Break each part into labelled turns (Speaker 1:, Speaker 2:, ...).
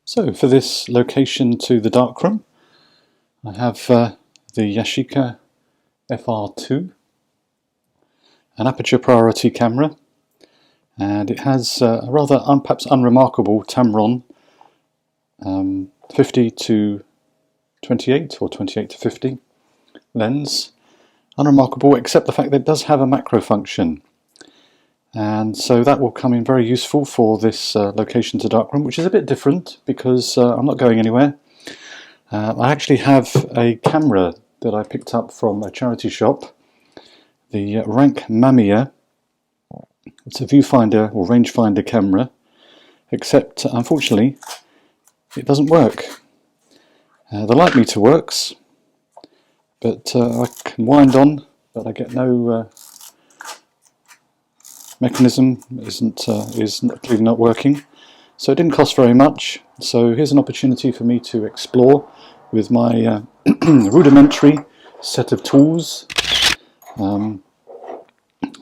Speaker 1: So for this location to the darkroom, I have the Yashica FR2, an aperture priority camera, and it has a rather perhaps unremarkable Tamron 50 to 28 or 28 to 50 lens. Unremarkable except the fact that it does have a macro function, and so that will come in very useful for this location to darkroom, which is a bit different because I'm not going anywhere. I actually have a camera that I picked up from a charity shop, the Rank Mamiya. It's a viewfinder or rangefinder camera, except unfortunately it doesn't work. The light meter works, but I can wind on, but I get no mechanism is clearly not working. So it didn't cost very much. So here's an opportunity for me to explore with my rudimentary set of tools. I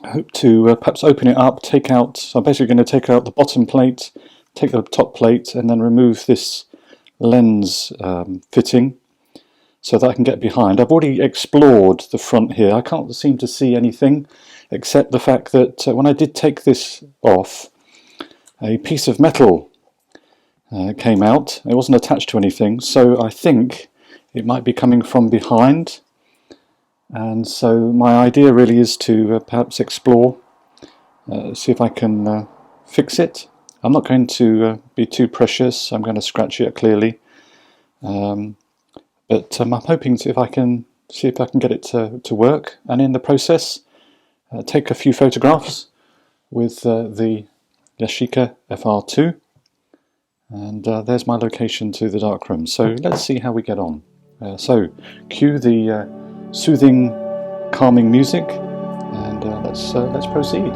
Speaker 1: hope to perhaps open it up, take out, so I'm basically going to take out the bottom plate, take the top plate, and then remove this lens fitting so that I can get behind. I've already explored the front here. I can't seem to see anything except the fact that when I did take this off, a piece of metal came out. It wasn't attached to anything, so I think it might be coming from behind. And so my idea really is to perhaps explore, see if I can fix it. I'm not going to be too precious. I'm going to scratch it clearly, but I'm hoping to, if I can see if I can get it to work, and in the process take a few photographs with the Yashica FR2, and there's my location to the darkroom. So let's see how we get on. So cue the soothing, calming music, and let's proceed.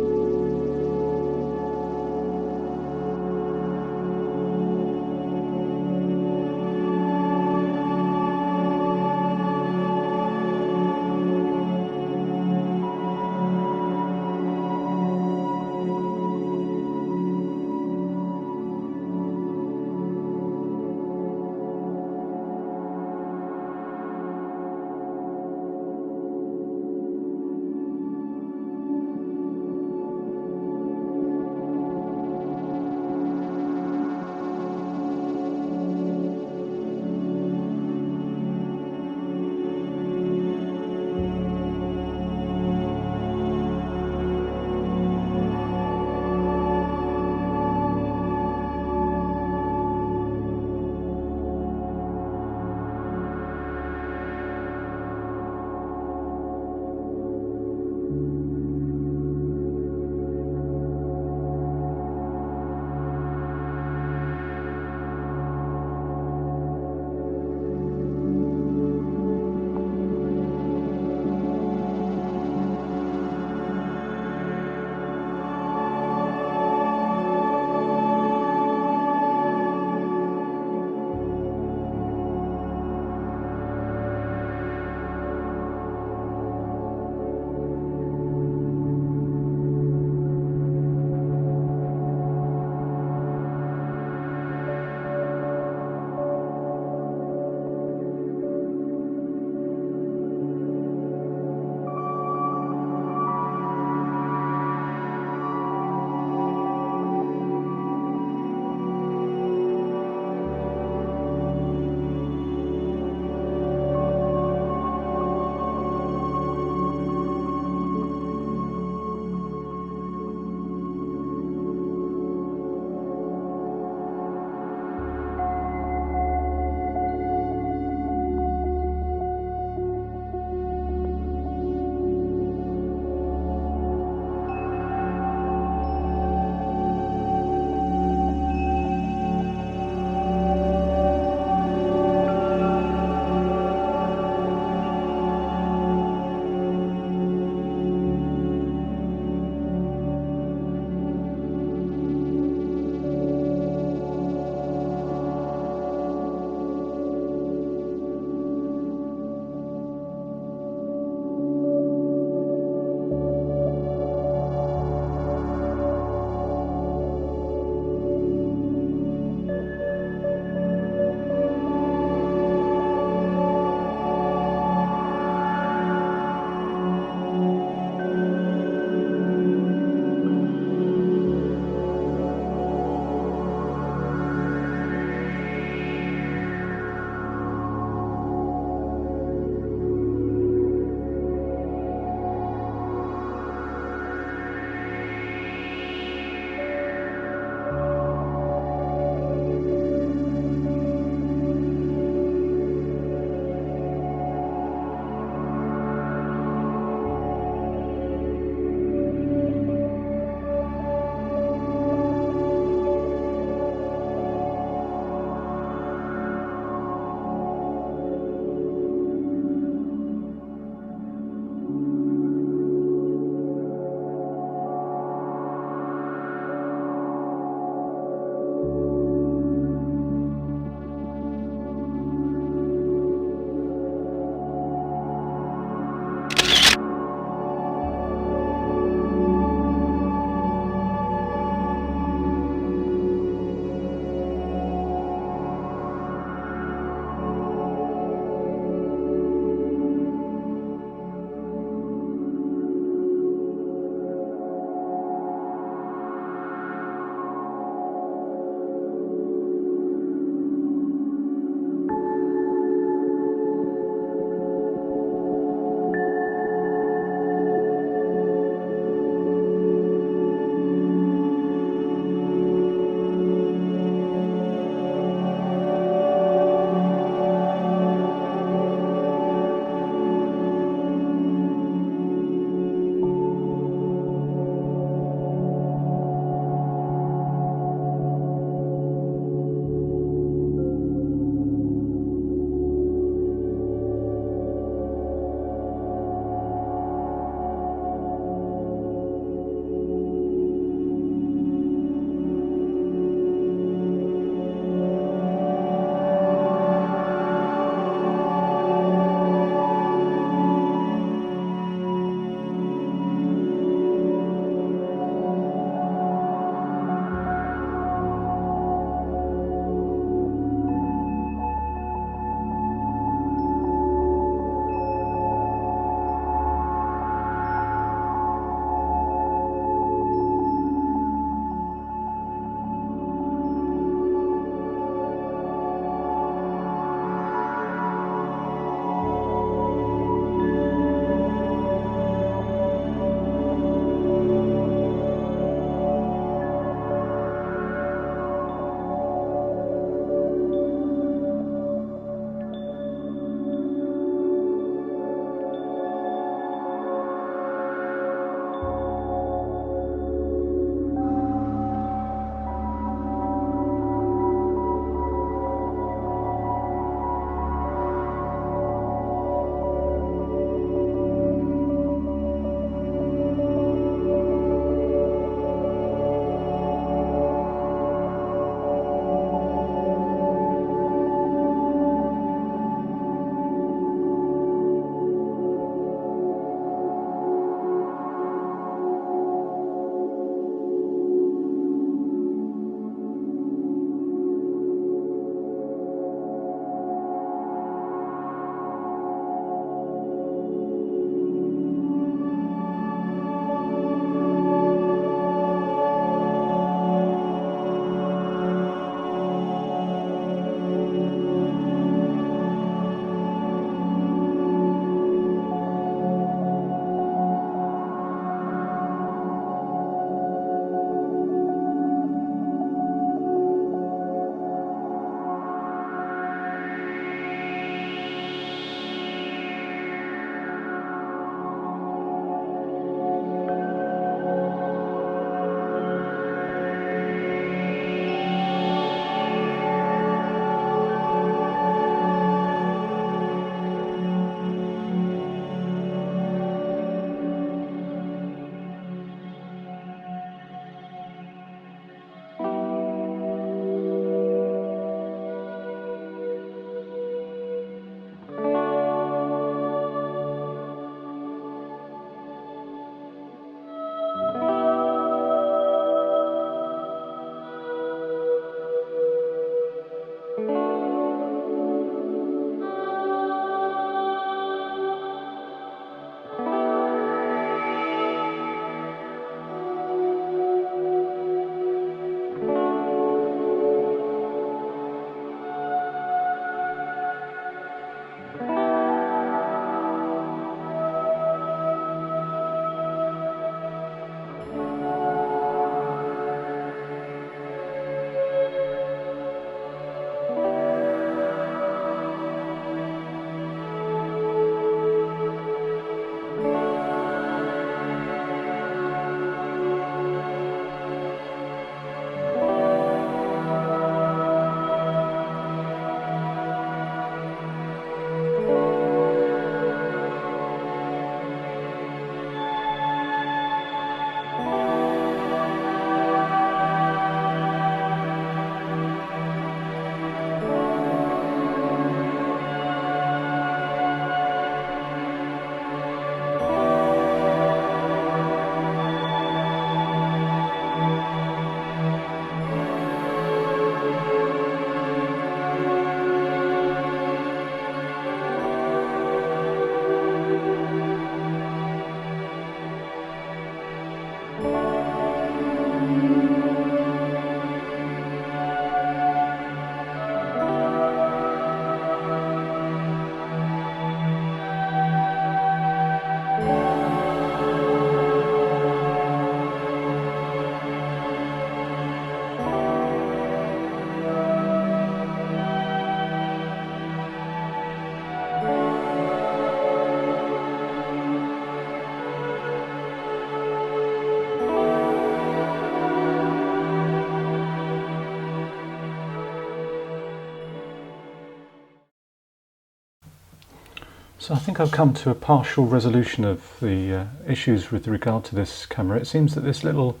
Speaker 1: So I think I've come to a partial resolution of the issues with regard to this camera. It seems that this little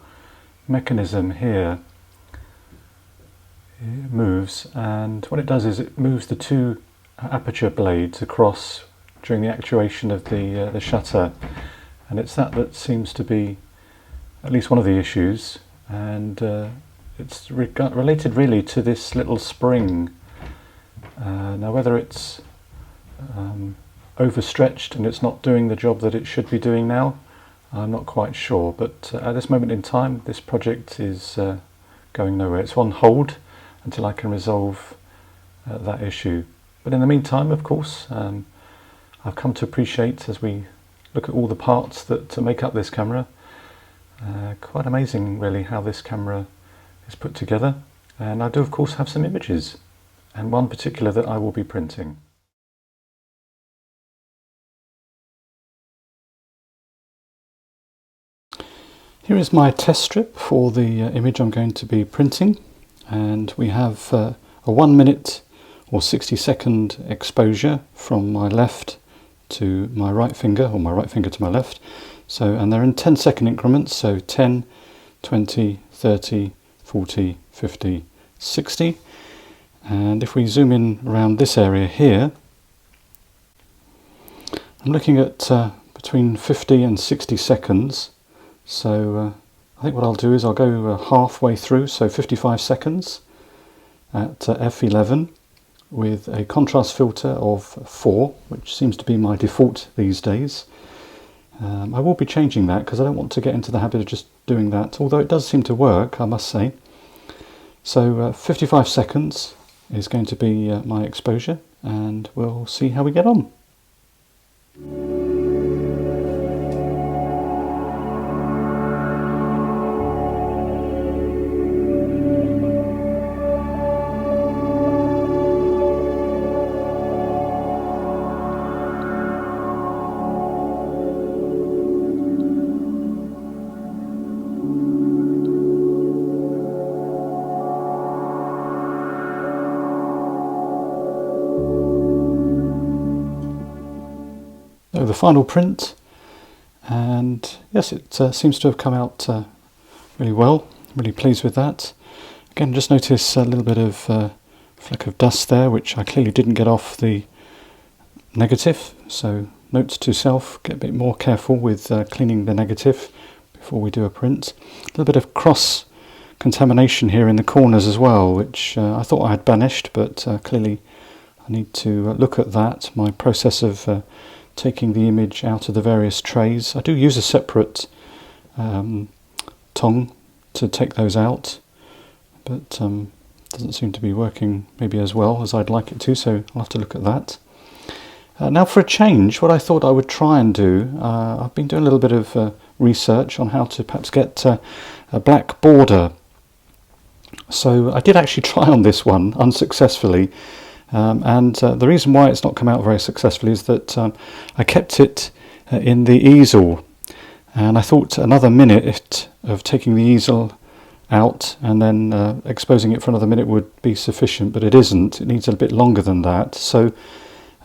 Speaker 1: mechanism here moves, and what it does is it moves the two aperture blades across during the actuation of the shutter, and it's that seems to be at least one of the issues, and it's related really to this little spring. Now whether it's overstretched and it's not doing the job that it should be doing now, I'm not quite sure, but at this moment in time this project is going nowhere. It's on hold until I can resolve that issue. But in the meantime, of course, I've come to appreciate, as we look at all the parts that make up this camera, quite amazing really how this camera is put together. And I do of course have some images, and one particular that I will be printing. Here is my test strip for the image I'm going to be printing, and we have a 1 minute or 60-second exposure from my left to my right finger, or my right finger to my left. So, and they're in 10-second increments, so 10, 20, 30, 40, 50, 60. And if we zoom in around this area here, I'm looking at between 50 and 60 seconds. So I think what I'll do is I'll go halfway through, so 55 seconds at f11 with a contrast filter of 4, which seems to be my default these days. I will be changing that because I don't want to get into the habit of just doing that, although it does seem to work, I must say. So 55 seconds is going to be my exposure, and we'll see how we get on. The final print, and yes, it seems to have come out really well. I'm really pleased with that. Again, just notice a little bit of fleck of dust there, which I clearly didn't get off the negative, so note to self, get a bit more careful with cleaning the negative before we do a print. A little bit of cross contamination here in the corners as well, which I thought I had banished, but clearly I need to look at that. My process of taking the image out of the various trays. I do use a separate tongue to take those out, but doesn't seem to be working maybe as well as I'd like it to, so I'll have to look at that. Now for a change, what I thought I would try and do, I've been doing a little bit of research on how to perhaps get a black border. So I did actually try on this one unsuccessfully. And the reason why it's not come out very successfully is that I kept it in the easel, and I thought another minute of taking the easel out and then exposing it for another minute would be sufficient, but it isn't. It needs a bit longer than that. So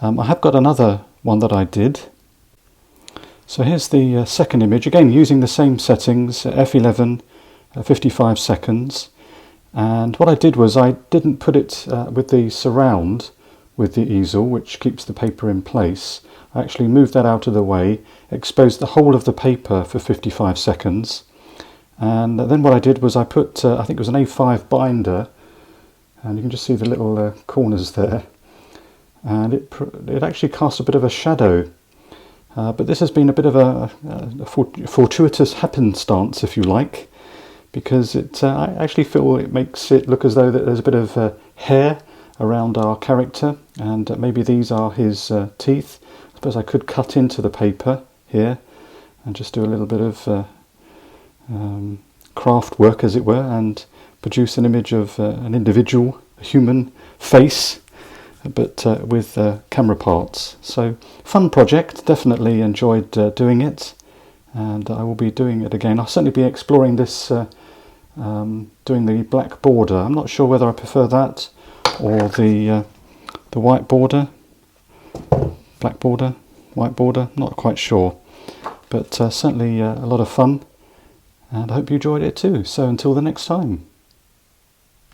Speaker 1: I have got another one that I did. So here's the second image, again using the same settings, f11, 55 seconds. And what I did was I didn't put it with the surround with the easel, which keeps the paper in place. I actually moved that out of the way, exposed the whole of the paper for 55 seconds. And then what I did was I put, I think it was an A5 binder, and you can just see the little corners there. And it actually cast a bit of a shadow. But this has been a bit of a fortuitous happenstance, if you like, because I actually feel it makes it look as though that there's a bit of hair around our character, and maybe these are his teeth. I suppose I could cut into the paper here and just do a little bit of craft work, as it were, and produce an image of an individual, a human face, but with camera parts. So fun project, definitely enjoyed doing it, and I will be doing it again. I'll certainly be exploring this, doing the black border. I'm not sure whether I prefer that or the white border, black border. white border, not quite sure. But certainly a lot of fun, and I hope you enjoyed it too. So until the next time.